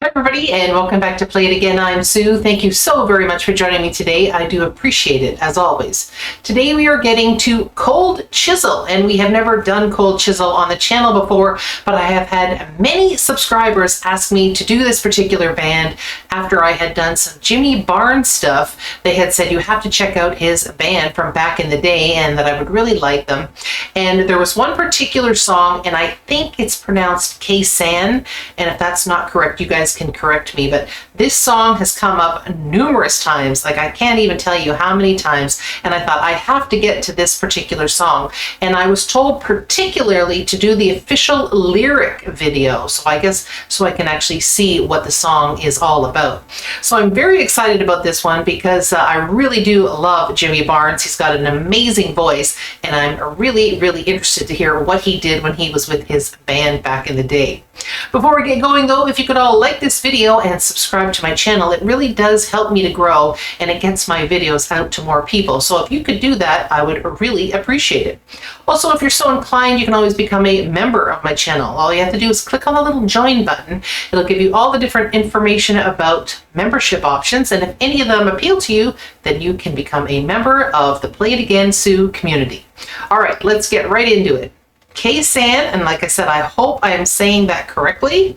Hi everybody, and welcome back to Play It Again. I'm Sue. Thank you so very much for joining me today. I do appreciate it, as always. Today we are getting to Cold Chisel, and we have never done Cold Chisel on the channel before, but I have had many subscribers ask me to do this particular band after I had done some Jimmy Barnes stuff. They had said you have to check out his band from back in the day and that I would really like them. And there was one particular song, and I think it's pronounced KHE, and if that's not correct, you guys can correct me, but this song has come up numerous times. Like, I can't even tell you how many times, and I thought I have to get to this particular song. And I was told particularly to do the official lyric video, so I guess so I can actually see what the song is all about. So I'm very excited about this one because I really do love Jimmy Barnes. He's got an amazing voice, and I'm really interested to hear what he did when he was with his band back in the day. Before we get going though, if you could all like this video and subscribe to my channel, it really does help me to grow and it gets my videos out to more people. So if you could do that, I would really appreciate it. Also, if you're so inclined, you can always become a member of my channel. All you have to do is click on the little join button. It'll give you all the different information about membership options, and if any of them appeal to you, then you can become a member of the Play It Again Sue community. All right, let's get right into it. KHE SANH, and like I said, I hope I am saying that correctly.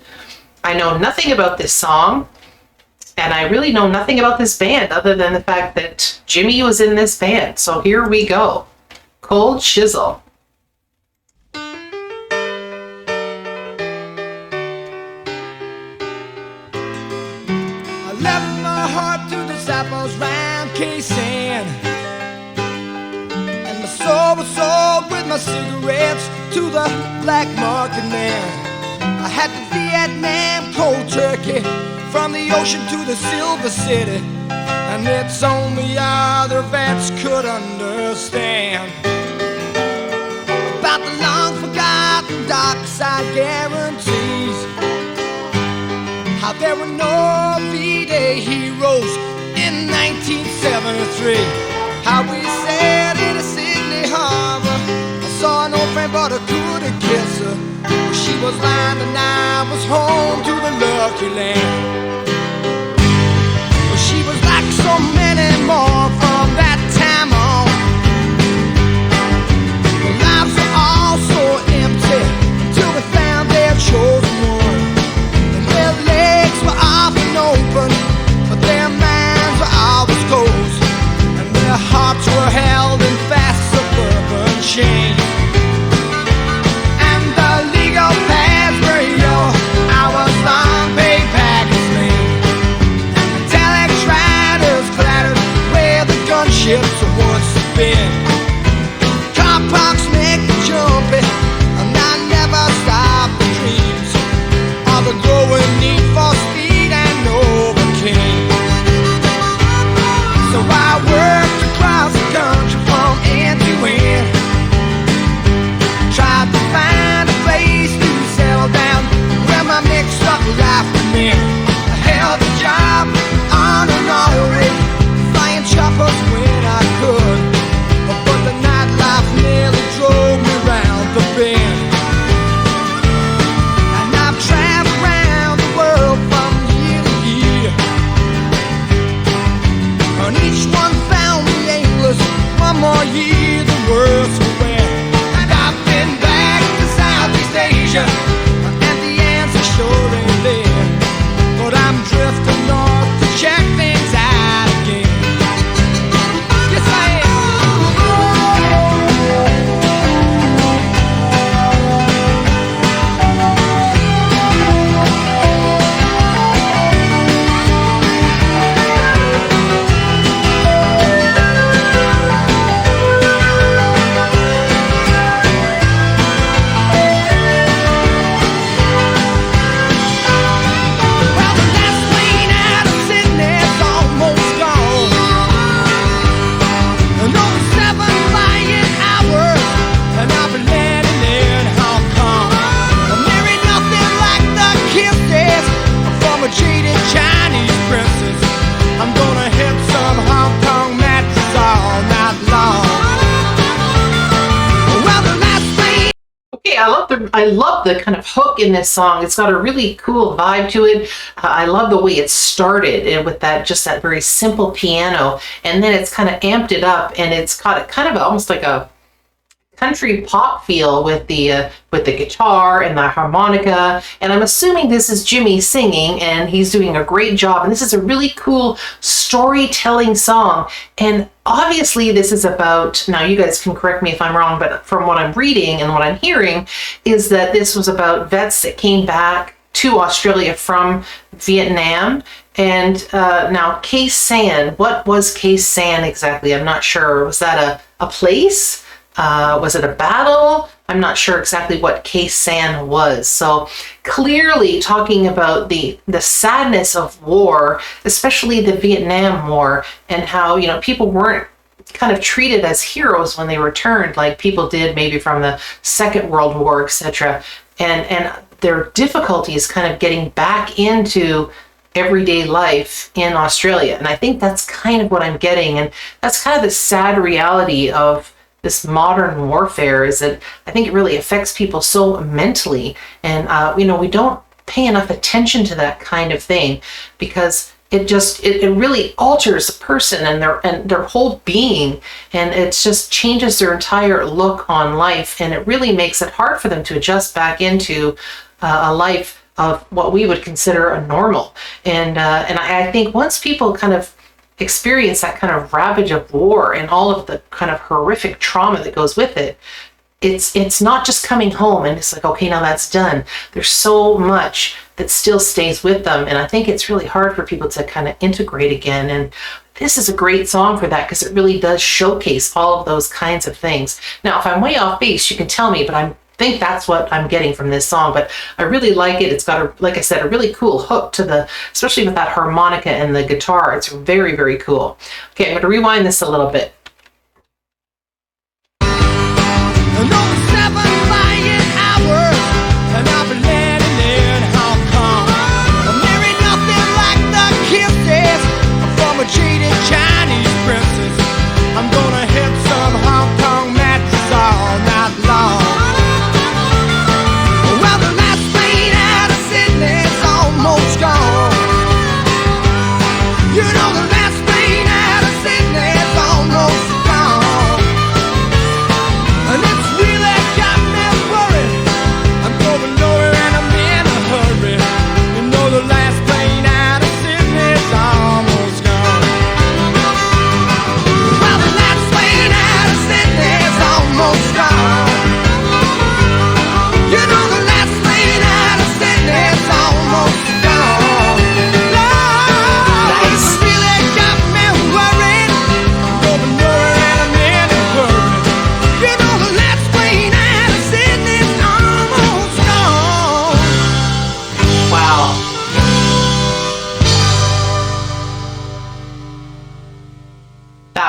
I know nothing about this song, and I really know nothing about this band other than the fact that Jimmy was in this band. So here we go. Cold Chisel. I left my heart to disciples round KHE SANH, and my soul was sold with my cigarettes to the black market man. I had the Vietnam cold turkey from the ocean to the Silver City, and it's only other vets could understand about the long forgotten dark side guarantees, how there were no V-Day heroes in 1973, how we sailed into Sydney Harbor. I saw an old friend but I couldn't kiss her. She was lying and I was home to the lucky land. Well, she was like so many more from that time on. Their lives were all so empty until they found their chosen one. And their legs were often open, but their minds were always closed, and their hearts were held in fast suburban chains. Paths were your hours long, pay back and slave. I love the kind of hook in this song. It's got a really cool vibe to it. I love the way it started and with that just that very simple piano, and then it's kind of amped it up, and it's got kind of almost like a country pop feel with the guitar and the harmonica. And I'm assuming this is Jimmy singing, and he's doing a great job. And this is a really cool storytelling song. And obviously this is about, now you guys can correct me if I'm wrong, but from what I'm reading and what I'm hearing is that this was about vets that came back to Australia from Vietnam. And now KHE SANH, what was KHE SANH exactly? I'm not sure. Was that a place? Was it a battle? I'm not sure exactly what KHE SANH was. So clearly talking about the sadness of war, especially the Vietnam War, and how, you know, people weren't kind of treated as heroes when they returned like people did maybe from the Second World War, etc. And their difficulties kind of getting back into everyday life in Australia. And I think that's kind of what I'm getting. And that's kind of the sad reality of this modern warfare, is that I think it really affects people so mentally. And, you know, we don't pay enough attention to that kind of thing, because it really alters a person and their whole being, and it just changes their entire look on life, and it really makes it hard for them to adjust back into a life of what we would consider a normal. And I think once people kind of experience that kind of ravage of war and all of the kind of horrific trauma that goes with it, it's not just coming home and it's like, okay, now that's done. There's so much that still stays with them, and I think it's really hard for people to kind of integrate again. And this is a great song for that, because it really does showcase all of those kinds of things. Now, if I'm way off base, you can tell me, but I think that's what I'm getting from this song. But I really like it. It's got, like I said, a really cool hook to especially with that harmonica and the guitar. It's very, very cool. Okay, I'm going to rewind this a little bit.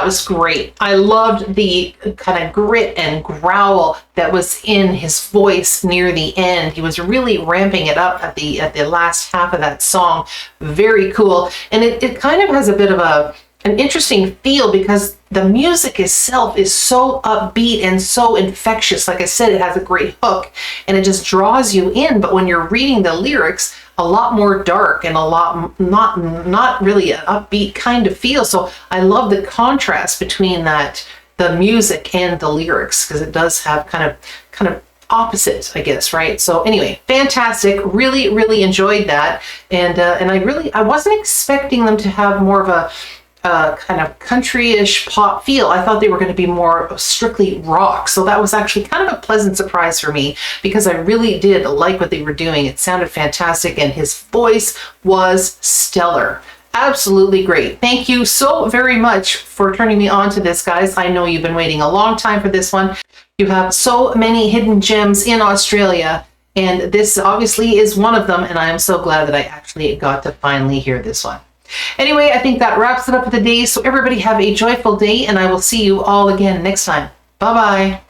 Was great. I loved the kind of grit and growl that was in his voice near the end. He was really ramping it up at the last half of that song. Very cool. And it kind of has a bit of an interesting feel, because the music itself is so upbeat and so infectious. Like I said, it has a great hook and it just draws you in. But when you're reading the lyrics, a lot more dark and a lot not really an upbeat kind of feel. So I love the contrast between the music and the lyrics, because it does have kind of opposites, I guess, right? So anyway, fantastic. Really, really enjoyed that. And I wasn't expecting them to have more of a kind of country-ish pop feel. I thought they were going to be more strictly rock. So that was actually kind of a pleasant surprise for me, because I really did like what they were doing. It sounded fantastic, and his voice was stellar. Absolutely great. Thank you so very much for turning me on to this, guys. I know you've been waiting a long time for this one. You have so many hidden gems in Australia, and this obviously is one of them, and I am so glad that I actually got to finally hear this one. Anyway, I think that wraps it up for the day. So everybody have a joyful day, and I will see you all again next time. Bye-bye.